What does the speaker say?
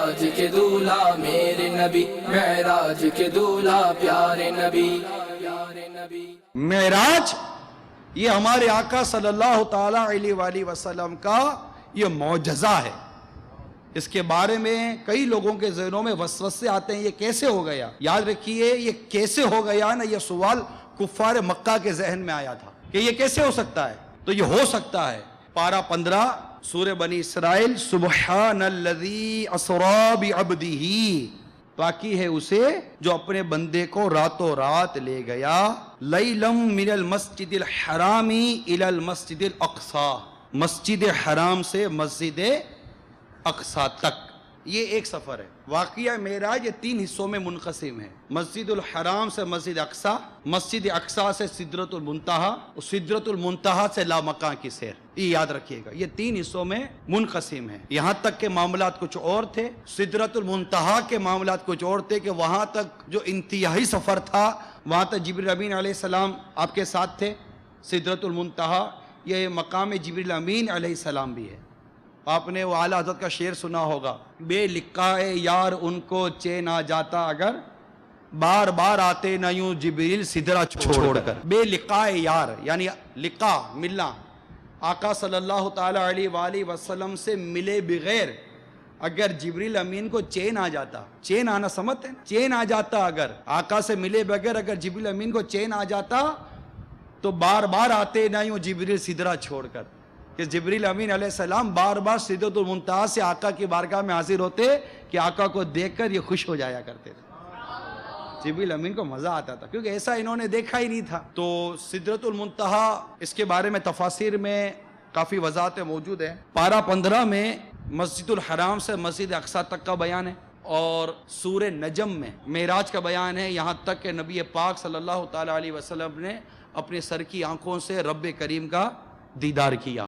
معراج کے دولہا میرے نبی، معراج کے دولہا پیارے نبی۔ معراج یہ ہمارے آقا صلی اللہ تعالی علیہ وآلہ وسلم کا یہ معجزہ ہے۔ اس کے بارے میں کئی لوگوں کے ذہنوں میں وسوسے آتے ہیں، یہ کیسے ہو گیا؟ یاد رکھیے یہ کیسے ہو گیا نا، یہ سوال کفار مکہ کے ذہن میں آیا تھا کہ یہ کیسے ہو سکتا ہے؟ تو یہ ہو سکتا ہے۔ پارہ 15 سورہ بنی اسرائیل، سبحان الذی اسری بعبدہ، باقی ہے اسے جو اپنے بندے کو راتوں رات لے گیا، لیلا من المسجد الحرام الی المسجد الاقصی، مسجد حرام سے مسجد اقصی تک۔ یہ ایک سفر ہے۔ واقعہ معراج یہ 3 حصوں میں منقسم ہے۔ مسجد الحرام سے مسجد اقصی، مسجد اقصی سے سدرۃ المنتہا، اور سدرۃ المنتہا سے لامکاں کی سیر۔ یہ یاد رکھیے گا، یہ 3 حصوں میں منقسم ہے۔ یہاں تک کے معاملات کچھ اور تھے، سدرۃ المنتہا کے معاملات کچھ اور تھے کہ وہاں تک جو انتہائی سفر تھا وہاں تک جبریل امین علیہ السلام آپ کے ساتھ تھے۔ سدرۃ المنتہا یہ مقام جبریل امین علیہ السلام بھی ہے۔ آپ نے وہ اعلیٰ حضرت کا شعر سنا ہوگا، بے لقائے یار ان کو چین آ جاتا اگر بار بار آتے نہ یوں جبریل سدرہ چھوڑ کر۔ بے لقائے یار یعنی لقاء، ملنا، آقا صلی اللہ تعالی علیہ وآلہ وسلم سے ملے بغیر اگر جبریل امین کو چین آ جاتا، چین آنا سمجھتے ہیں، چین آ جاتا اگر آقا سے ملے بغیر اگر جبریل امین کو چین آ جاتا تو بار بار آتے نہ یوں جبریل سدرہ چھوڑ کر، کہ جبریل امین علیہ السلام بار بار سدرۃ المنتہا سے آقا کی بارگاہ میں حاضر ہوتے کہ آقا کو دیکھ کر یہ خوش ہو جایا کرتے تھے۔ جبریل امین کو مزہ آتا تھا کیونکہ ایسا انہوں نے دیکھا ہی نہیں تھا۔ تو سدرۃ المنتہا اس کے بارے میں تفاسیر میں کافی وضاحتیں موجود ہیں۔ پارہ 15 میں مسجد الحرام سے مسجد اقصی تک کا بیان ہے، اور سورہ نجم میں معراج کا بیان ہے، یہاں تک کہ نبی پاک صلی اللہ تعالی علیہ وسلم نے اپنے سر کی آنکھوں سے رب کریم کا دیدار کیا۔